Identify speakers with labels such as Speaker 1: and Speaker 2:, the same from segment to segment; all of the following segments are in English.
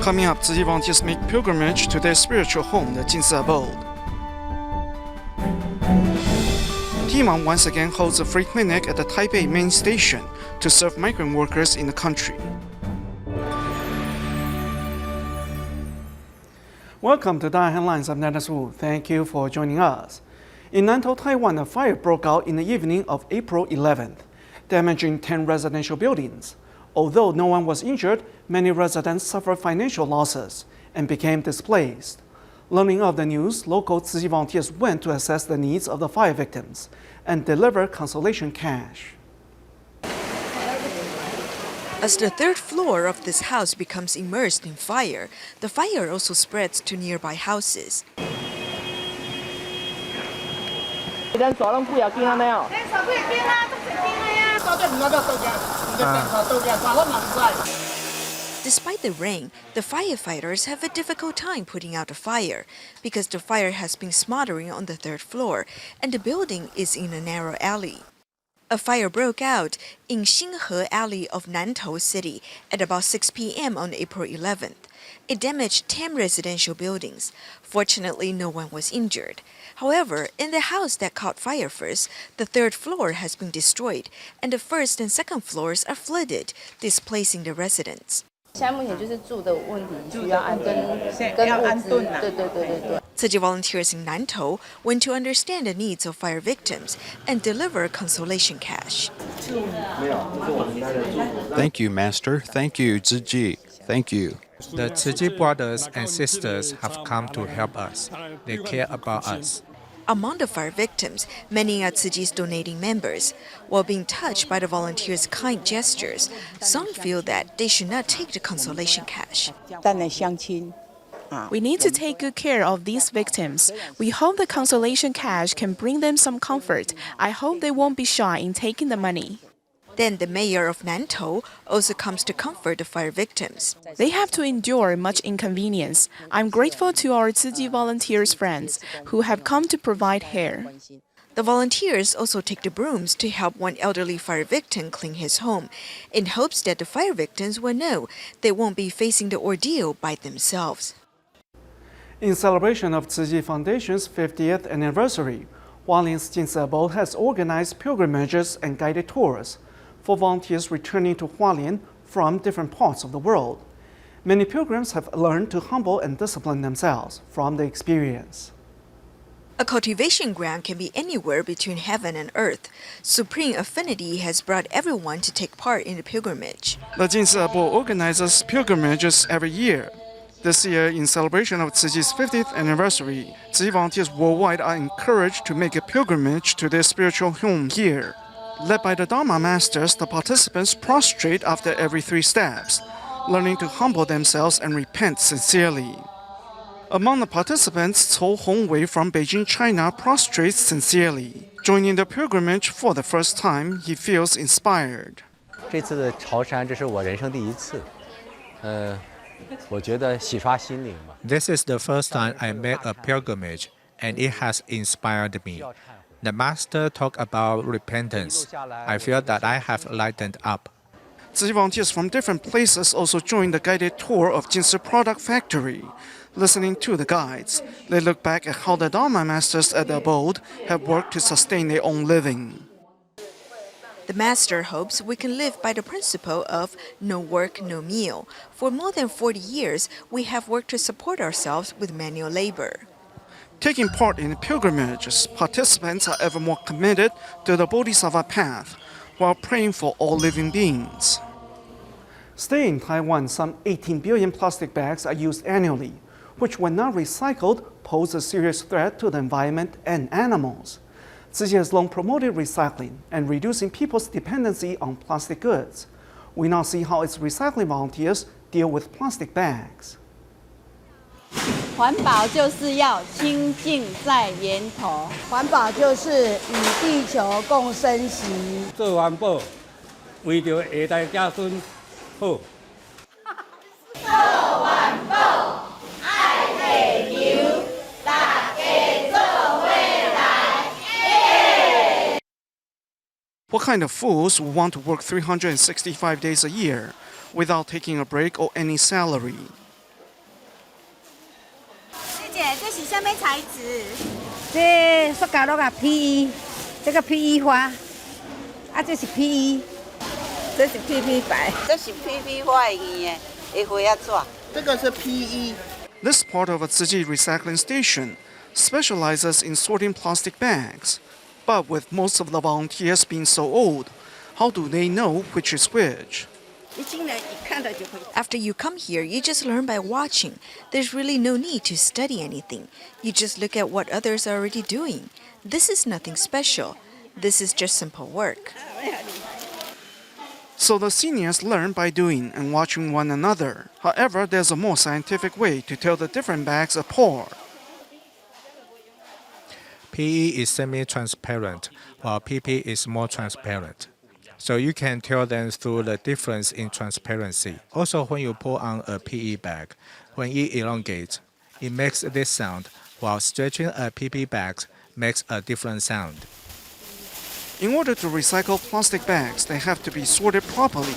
Speaker 1: Coming up, Tzu Chi volunteers make pilgrimage to their spiritual home, the Jing Si Abode. TIMA once again holds a free clinic at the Taipei Main Station to serve migrant workers in the country. Welcome to DaAi Headlines. I'm Nantou Fire. Thank you for joining us. In Nantou, Taiwan, a fire broke out in the evening of April 11th, damaging 10 residential buildings. Although no one was injured, many residents suffered financial losses and became displaced. Learning of the news, local Tzu Chi volunteers went to assess the needs of the fire victims and deliver consolation cash.
Speaker 2: As the third floor of this house becomes immersed in fire, the fire also spreads to nearby houses. Despite the rain, the firefighters have a difficult time putting out the fire because the fire has been smoldering on the third floor and the building is in a narrow alley. A fire broke out in Xinhe Alley of Nantou City at about 6 p.m. on April 11th. It damaged 10 residential buildings. Fortunately, no one was injured. However, in the house that caught fire first, the third floor has been destroyed, and the first and second floors are flooded, displacing the residents.
Speaker 3: 现在目前就是住的问题，需要安顿跟物资，对。
Speaker 2: Tzu Chi volunteers in Nantou went to understand the needs of fire victims and deliver consolation cash.
Speaker 4: Thank you, Master. Thank you, Tzu Chi. Thank you.
Speaker 5: The Tzu Chi brothers and sisters have come to help us. They care about us.
Speaker 2: Among the fire victims, many are Tzu Chi's donating members. While being touched by the volunteers' kind gestures, some feel that they should not take the consolation cash.
Speaker 6: We need to take good care of these victims. We hope the consolation cash can bring them some comfort. I hope they won't be shy in taking the money.
Speaker 2: Then the mayor of Nantou also comes to comfort the fire victims.
Speaker 6: They have to endure much inconvenience. I'm grateful to our Tzu Chi volunteers friends who have come to provide care.
Speaker 2: The volunteers also take the brooms to help one elderly fire victim clean his home, in hopes that the fire victims will know they won't be facing the ordeal by themselves.
Speaker 1: In celebration of Tzu Chi Foundation's 50th anniversary, Hualien's Jing Si Abode has organized pilgrimages and guided tours for volunteers returning to Hualien from different parts of the world. Many pilgrims have learned to humble and discipline themselves from the experience.
Speaker 2: A cultivation ground can be anywhere between heaven and earth. Supreme affinity has brought everyone to take part in the pilgrimage.
Speaker 1: The Jing Si Abode organizes pilgrimages every year. This year, in celebration of Tzu Chi's 50th anniversary, Tzu Chi volunteers worldwide are encouraged to make a pilgrimage to their spiritual home here. Led by the Dharma masters, the participants prostrate after every 3 steps, learning to humble themselves and repent sincerely. Among the participants, Cao Hongwei from Beijing, China, prostrates sincerely. Joining the pilgrimage for the first time, he feels inspired.
Speaker 7: 这次的朝山，这是我人生第一次，我觉得洗刷心灵嘛。
Speaker 5: This is the first time I made a pilgrimage, and it has inspired me. The Master talked about repentance. I feel that I have lightened up.
Speaker 1: Tzu Chi volunteers from different places also join the guided tour of Jing Si Product Factory. Listening to the guides, they look back at how the Dharma masters at the abode have worked to sustain their own living.
Speaker 2: The master hopes we can live by the principle of no work, no meal. For more than 40 years, we have worked to support ourselves with manual labor.
Speaker 1: Taking part in pilgrimages, participants are ever more committed to the Bodhisattva path while praying for all living beings. Staying in Taiwan, some 18 billion plastic bags are used annually, which when not recycled pose a serious threat to the environment and animals. Tzu Chi has long promoted recycling and reducing people's dependency on plastic goods. We now see how its recycling volunteers deal with plastic bags.
Speaker 8: 环保就是要清净在源头，
Speaker 9: 环保就是与地球共生息。
Speaker 10: 做环保，为着下代子孙好。
Speaker 8: 做环保，爱地球，大家做伙来。
Speaker 1: What kind of fools would want to work 365 days a year without taking a break or any salary?
Speaker 11: 是什么材质？
Speaker 9: 这塑胶袋啊 PE， 这个 PE 花，这是 PE，
Speaker 3: 这是 PP 白，这是 PP 花的花啊纸，这个是 PE。
Speaker 1: This part of a Tzu Chi recycling station specializes in sorting plastic bags. But with most of the volunteers being so old, how do they know which is which?
Speaker 2: After you come here, you just learn by watching. There's really no need to study anything. You just look at what others are already doing. This is nothing special. This is just simple work.
Speaker 1: So the seniors learn by doing and watching one another. However, there's a more scientific way to tell the different bags apart.
Speaker 5: PE is semi-transparent, while PP is more transparent. So you can tell them through the difference in transparency. Also, when you pull on a PE bag, when it elongates, it makes this sound, while stretching a PP bag makes a different sound.
Speaker 1: In order to recycle plastic bags, they have to be sorted properly.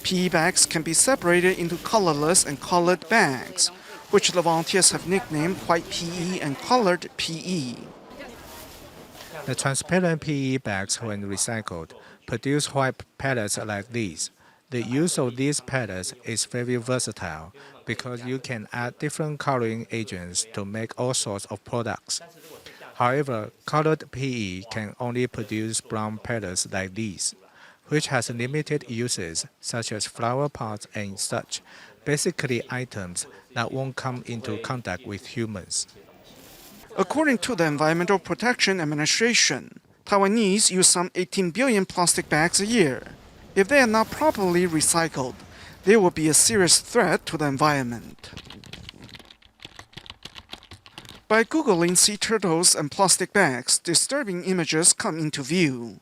Speaker 1: PE bags can be separated into colorless and colored bags, which the volunteers have nicknamed white PE and colored PE.
Speaker 5: The transparent PE bags, when recycled, produce white pellets like these. The use of these pellets is very versatile because you can add different coloring agents to make all sorts of products. However, colored PE can only produce brown pellets like these, which has limited uses such as flower pots and such, basically items that won't come into contact with humans.
Speaker 1: According to the Environmental Protection Administration, Taiwanese use some 18 billion plastic bags a year. If they are not properly recycled, they will be a serious threat to the environment. By Googling sea turtles and plastic bags, disturbing images come into view.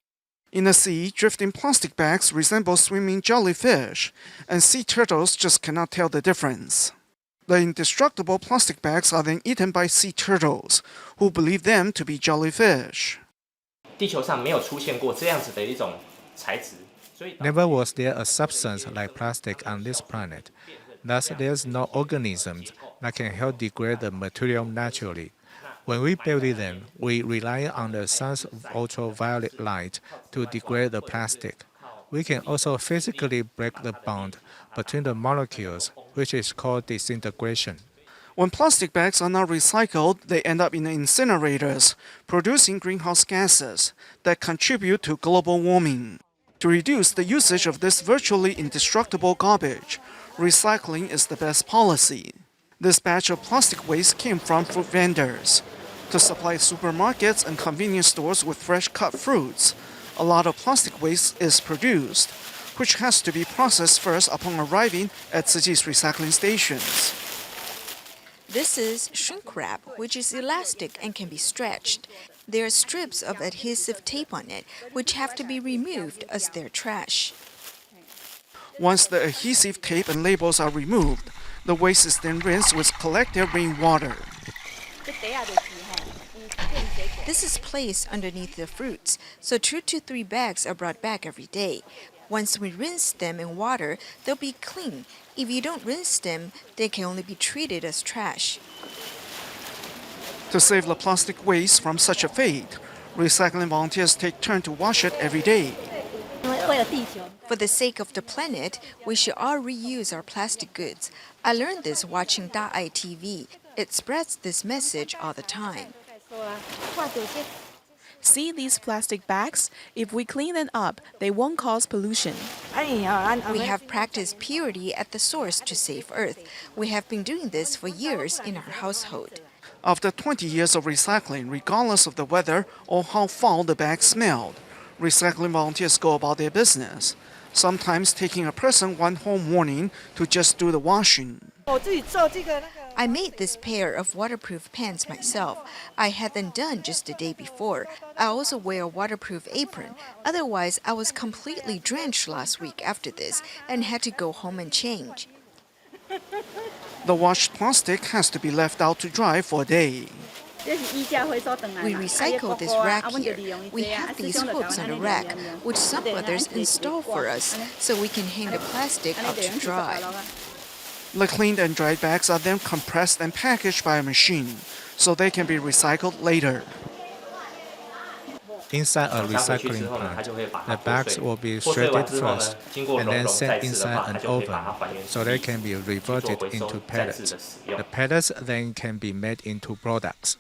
Speaker 1: In the sea, drifting plastic bags resemble swimming jellyfish, and sea turtles just cannot tell the difference. The indestructible plastic bags are then eaten by sea turtles, who believe them to be jellyfish.
Speaker 12: 地球上没有出现过这样子的一种材质，所以
Speaker 5: Never was there a substance like plastic on this planet. Thus, there's no organisms that can help degrade the material naturally. When we bury them, we rely on the sun's ultraviolet light to degrade the plastic. We can also physically break the bond between the molecules, which is called disintegration.
Speaker 1: When plastic bags are not recycled, they end up in the incinerators, producing greenhouse gases that contribute to global warming. To reduce the usage of this virtually indestructible garbage, recycling is the best policy. This batch of plastic waste came from fruit vendors. To supply supermarkets and convenience stores with fresh cut fruits, a lot of plastic waste is produced, which has to be processed first upon arriving at Tzu Chi's recycling stations.
Speaker 2: This is shrink wrap, which is elastic and can be stretched. There are strips of adhesive tape on it, which have to be removed as they're trash.
Speaker 1: Once the adhesive tape and labels are removed, the waste is then rinsed with collected rainwater.
Speaker 2: This is placed underneath the fruits, so 2 to 3 bags are brought back every day. Once we rinse them in water, they'll be clean. If you don't rinse them, they can only be treated as trash.
Speaker 1: To save the plastic waste from such a fate, recycling volunteers take turn to wash it every day.
Speaker 2: For the sake of the planet, we should all reuse our plastic goods. I learned this watching DaAi TV. It spreads this message all the time.
Speaker 6: See these plastic bags? If we clean them up, they won't cause pollution.
Speaker 2: We have practiced purity at the source to save Earth. We have been doing this for years in our household.
Speaker 1: After 20 years of recycling, regardless of the weather or how foul the bag smelled, recycling volunteers go about their business, sometimes taking a person one whole morning to just do the washing.
Speaker 2: I made this pair of waterproof pants myself. I had them done just the day before. I also wear a waterproof apron. Otherwise, I was completely drenched last week after this and had to go home and change.
Speaker 1: The washed plastic has to be left out to dry for a day.
Speaker 2: We recycle this rack here. We have these hooks on the rack, which some others install for us, so we can hang the plastic out to dry.
Speaker 1: The cleaned and dried bags are then compressed and packaged by a machine, so they can be recycled later.
Speaker 5: Inside a recycling plant, the bags will be shredded first and then sent inside an oven so they can be reverted into pellets. The pellets then can be made into products.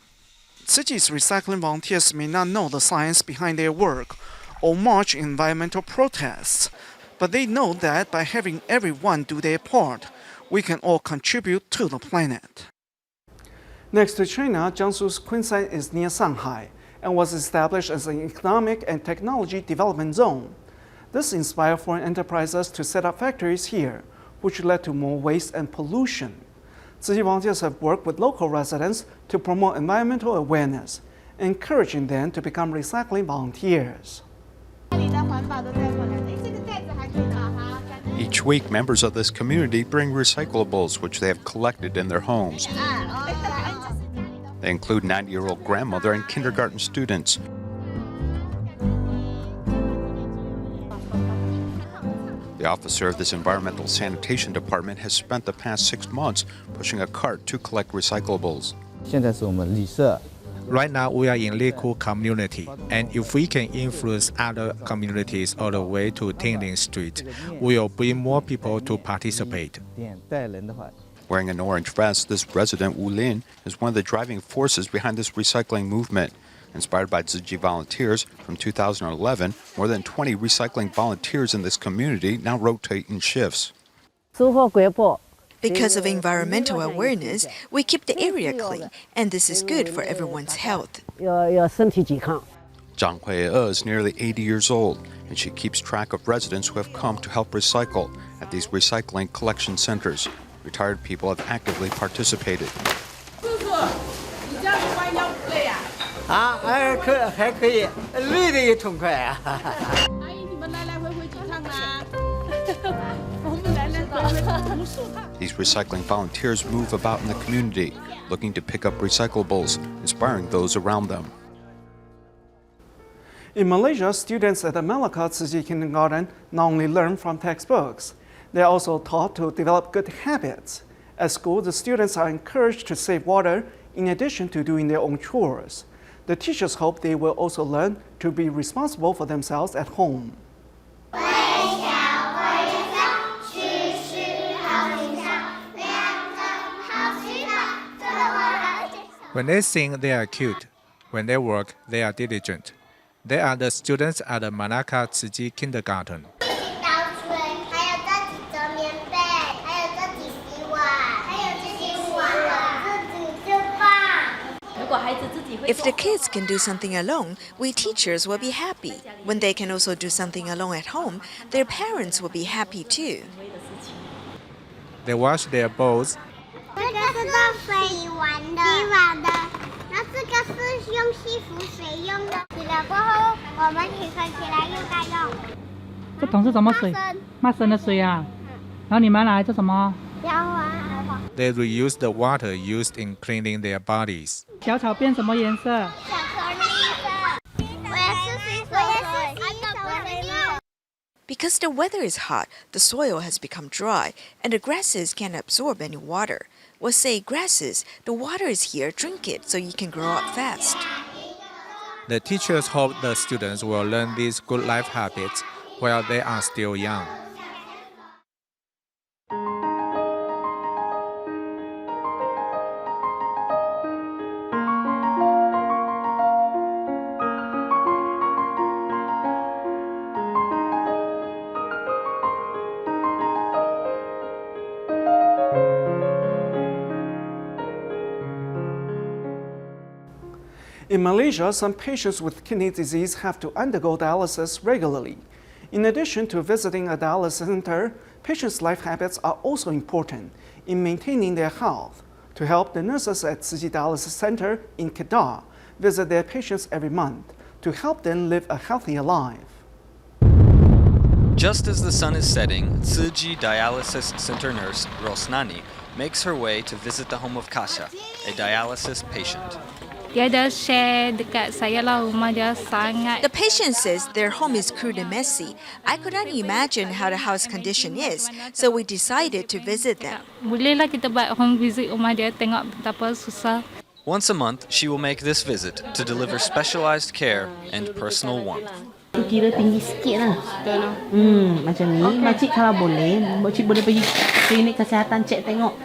Speaker 1: Tzu Chi's recycling volunteers may not know the science behind their work or march in environmental protests, but they know that by having everyone do their part, we can all contribute to the planet. Next to China, Jiangsu's Quincy is near Shanghai and was established as an economic and technology development zone. This inspired foreign enterprises to set up factories here, which led to more waste and pollution. Tzu Chi volunteers have worked with local residents to promote environmental awareness, encouraging them to become recycling volunteers.
Speaker 4: Each week, members of this community bring recyclables which they have collected in their homes. They include 90-year-old grandmother and kindergarten students. The officer of this environmental sanitation department has spent the past 6 months pushing a cart to collect recyclables.
Speaker 5: Right now, we are in Liku community, and if we can influence other communities all the way to Tingling Street, we will bring more people to participate.
Speaker 4: Wearing an orange vest, this resident Wu Lin is one of the driving forces behind this recycling movement. Inspired by Tzu Chi volunteers, from 2011, more than 20 recycling volunteers in this community now rotate in shifts.
Speaker 2: Because of environmental awareness, we keep the area clean, and this is good for everyone's health.
Speaker 4: Zhang Hui'e is nearly 80 years old, and she keeps track of residents who have come to help recycle at these recycling collection centers. Retired people have actively participated. These recycling volunteers move about in the community, looking to pick up recyclables, inspiring those around them.
Speaker 1: In Malaysia, students at the Malacca Tzu Chi kindergarten not only learn from textbooks, they are also taught to develop good habits. At school, the students are encouraged to save water in addition to doing their own chores. The teachers hope they will also learn to be responsible for themselves at home.
Speaker 5: When they sing, they are cute. When they work, they are diligent. They are the students at the Malacca Tzu Chi kindergarten.
Speaker 2: If the kids can do something alone, we teachers will be happy. When they can also do something alone at home, their parents will be happy too.
Speaker 5: They wash their bowls. They reuse the water used in cleaning their bodies.
Speaker 2: Because the weather is hot, the soil has become dry, and the grasses can't absorb any water. We'll say grasses, the water is here, drink it so you can grow up fast.
Speaker 5: The teachers hope the students will learn these good life habits while they are still young.
Speaker 1: In Malaysia, some patients with kidney disease have to undergo dialysis regularly. In addition to visiting a dialysis center, patients' life habits are also important in maintaining their health. To help, the nurses at Tzu Chi Dialysis Center in Kedah visit their patients every month to help them live a healthier life.
Speaker 11: Just as the sun is setting, Tzu Chi Dialysis Center nurse Rosnani makes her way to visit the home of Kasha, a dialysis patient.
Speaker 2: The patient says their home is crude and messy. I could not imagine how the house condition is, so we decided to visit them.
Speaker 11: Once a month, she will make this visit to deliver specialized care and personal warmth.
Speaker 13: Kira tinggi sikit lah. Macam ni. Makcik kalau boleh, makcik boleh pergi klinik kesihatan cek tengok.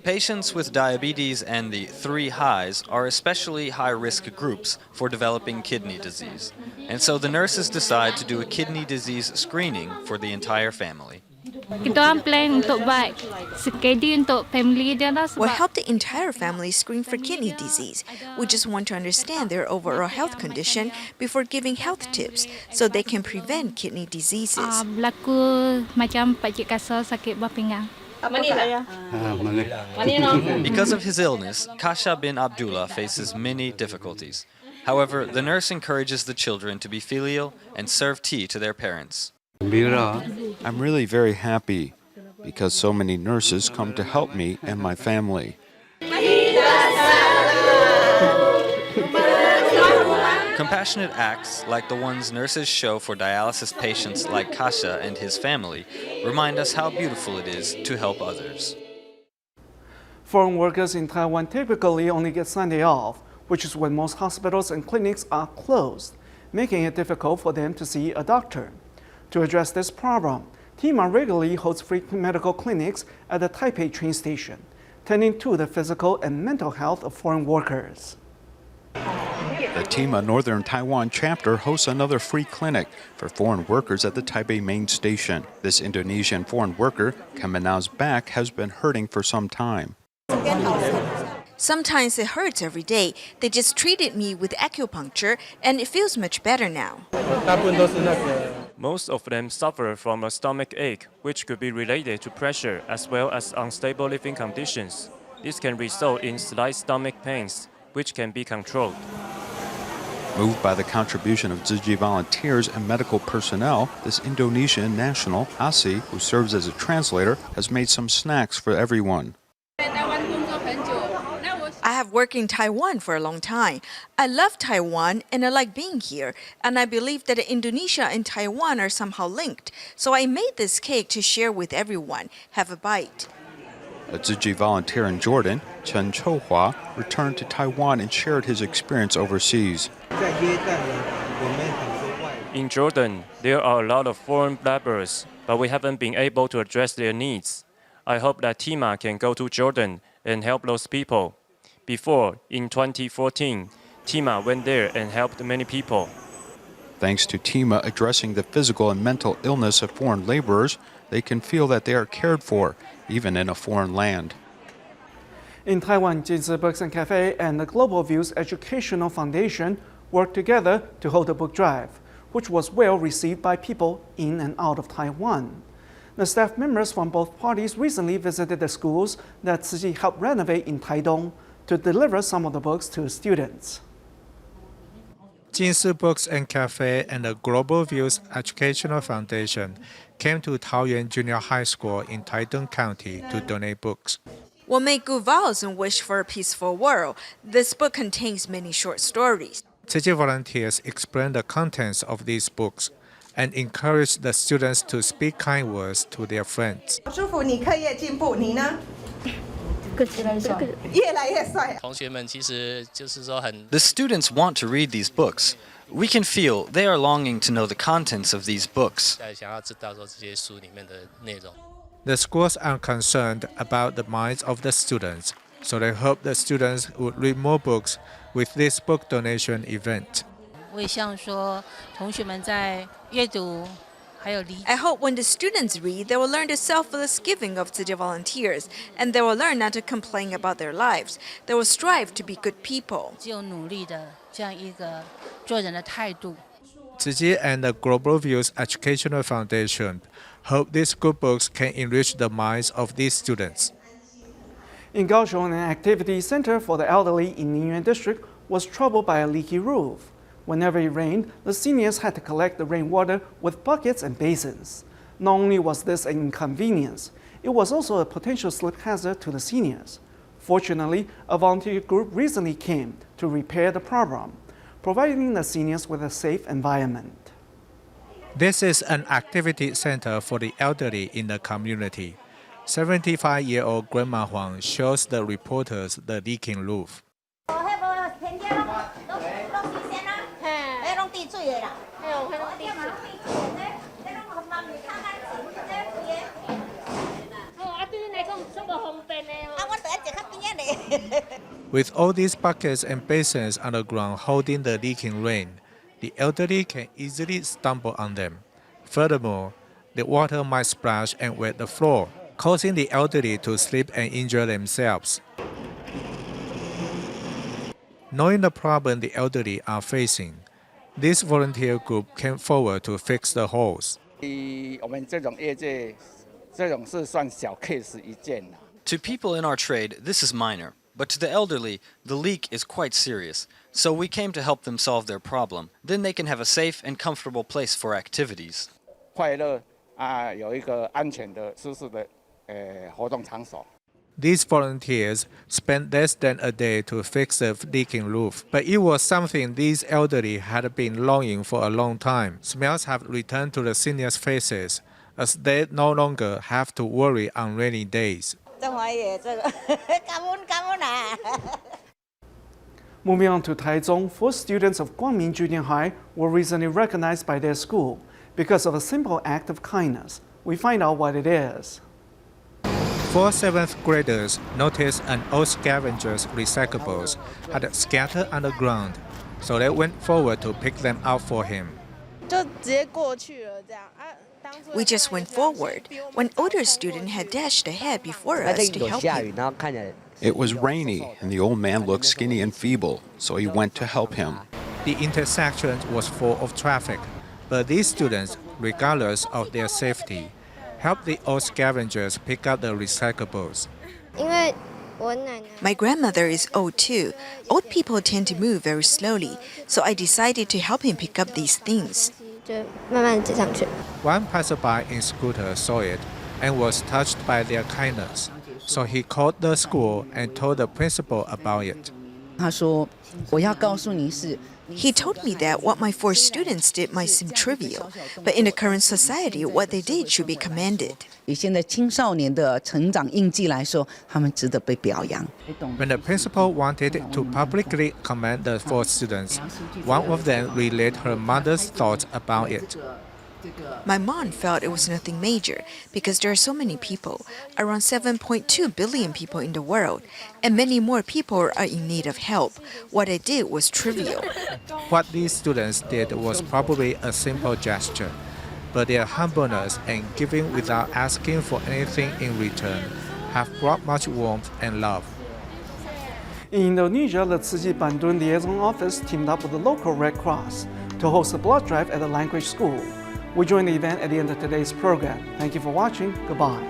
Speaker 11: Patients with diabetes and the 3 highs are especially high-risk groups for developing kidney disease. And so the nurses decide to do a kidney disease screening for the entire family.
Speaker 14: Kita orang plan untuk buat schedule untuk family dia lah.
Speaker 2: We'll help the entire family screen for kidney disease. We just want to understand their overall health condition before giving health tips so they can prevent kidney diseases.
Speaker 14: Berlaku macam pakcik Kasar sakit buah pinggang.
Speaker 11: Because of his illness, Kasha bin Abdullah faces many difficulties. However, the nurse encourages the children to be filial and serve tea to their parents.
Speaker 4: I'm really very happy because so many nurses come to help me and my family.
Speaker 11: Compassionate acts like the ones nurses show for dialysis patients like Kasha and his family remind us how beautiful it is to help others.
Speaker 1: Foreign workers in Taiwan typically only get Sunday off, which is when most hospitals and clinics are closed, making it difficult for them to see a doctor. To address this problem, TIMA regularly holds free medical clinics at the Taipei train station, tending to the physical and mental health of foreign workers.
Speaker 4: The TIMA Northern Taiwan chapter hosts another free clinic for foreign workers at the Taipei Main Station. This Indonesian foreign worker, Kamina's back has been hurting for some time.
Speaker 2: Sometimes it hurts every day. They just treated me with acupuncture and it feels much better now.
Speaker 15: Most of them suffer from a stomach ache, which could be related to pressure as well as unstable living conditions. This can result in slight stomach pains, which can be controlled.
Speaker 4: Moved by the contribution of Tzu Chi volunteers and medical personnel, this Indonesian national, Asi, who serves as a translator, has made some snacks for everyone.
Speaker 2: I have worked in Taiwan for a long time. I love Taiwan and I like being here. And I believe that Indonesia and Taiwan are somehow linked. So I made this cake to share with everyone. Have a bite.
Speaker 4: A Tzu Chi volunteer in Jordan, Chen Chouhua, returned to Taiwan and shared his experience overseas.
Speaker 15: In Jordan, there are a lot of foreign laborers, but we haven't been able to address their needs. I hope that TIMA can go to Jordan and help those people. Before, in 2014, TIMA went there and helped many people.
Speaker 4: Thanks to TIMA addressing the physical and mental illness of foreign laborers, they can feel that they are cared for, even in a foreign land.
Speaker 1: In Taiwan, Jing Si Books and Cafe and the Global Views Educational Foundation worked together to hold a book drive, which was well received by people in and out of Taiwan. The staff members from both parties recently visited the schools that Tzu Chi helped renovate in Taidong to deliver some of the books to students.
Speaker 5: Jing Si Books and Cafe and the Global Views Educational Foundation came to Taoyuan Junior High School in Taidong County to donate books.
Speaker 2: We'll make good vows and wish for a peaceful world. This book contains many short stories.
Speaker 5: Tzu Chi volunteers explain the contents of these books and encourage the students to speak kind words to their friends.
Speaker 11: The students want to read these books. We can feel they are longing to know the contents of these books.
Speaker 5: The schools are concerned about the minds of the students, so they hope the students would read more books with this book donation event.
Speaker 2: I hope when the students read, they will learn the selfless giving of Tzu Chi volunteers, and they will learn not to complain about their lives. They will strive to be good people.
Speaker 5: Tzu Chi and the Global Views Educational Foundation hope these good books can enrich the minds of these students.
Speaker 1: In Kaohsiung, an activity center for the elderly in Ninyuan District was troubled by a leaky roof. Whenever it rained, the seniors had to collect the rainwater with buckets and basins. Not only was this an inconvenience, it was also a potential slip hazard to the seniors. Fortunately, a volunteer group recently came to repair the problem, providing the seniors with a safe environment.
Speaker 5: This is an activity center for the elderly in the community. 75-year-old Grandma Huang shows the reporters the leaking roof. With all these buckets and basins on the ground holding the leaking rain, the elderly can easily stumble on them. Furthermore, the water might splash and wet the floor, causing the elderly to slip and injure themselves. Knowing the problem the elderly are facing, this volunteer group came forward to fix the holes.
Speaker 11: To people in our trade, this is minor, but to the elderly, the leak is quite serious. So we came to help them solve their problem. Then they can have a safe and comfortable place for activities.
Speaker 5: These volunteers spent less than a day to fix the leaking roof, but it was something these elderly had been longing for a long time. Smiles have returned to the seniors' faces as they no longer have to worry on rainy days.
Speaker 1: Moving on to Taichung, 4 students of Guangming Junior High were recently recognized by their school because of a simple act of kindness. We find out what it is.
Speaker 5: 4 7th graders noticed an old scavenger's recyclables had scattered on the ground, so they went forward to pick them out for him.
Speaker 2: We just went forward. One older student had dashed ahead before us to help him.
Speaker 4: It was rainy, and the old man looked skinny and feeble, so he went to help him.
Speaker 5: The intersection was full of traffic, but these students, regardless of their safety, helped the old scavengers pick up the recyclables.
Speaker 2: My grandmother is old too. Old people tend to move very slowly, so I decided to help him pick up these things.
Speaker 5: One passerby in scooter saw it and was touched by their kindness, so he called the school and told the principal about it.
Speaker 2: He told me that what my 4 students did might seem trivial, but in the current society, what they did should be commended.
Speaker 5: When the principal wanted to publicly commend the 4 students, one of them relayed her mother's thoughts about it.
Speaker 2: My mom felt it was nothing major because there are so many people, around 7.2 billion people in the world, and many more people are in need of help. What I did was trivial.
Speaker 5: What these students did was probably a simple gesture, but their humbleness and giving without asking for anything in return have brought much warmth and love.
Speaker 1: In Indonesia, the Tzu Chi Bandung Liaison Office teamed up with the local Red Cross to host a blood drive at the language school. We join the event at the end of today's program. Thank you for watching. Goodbye.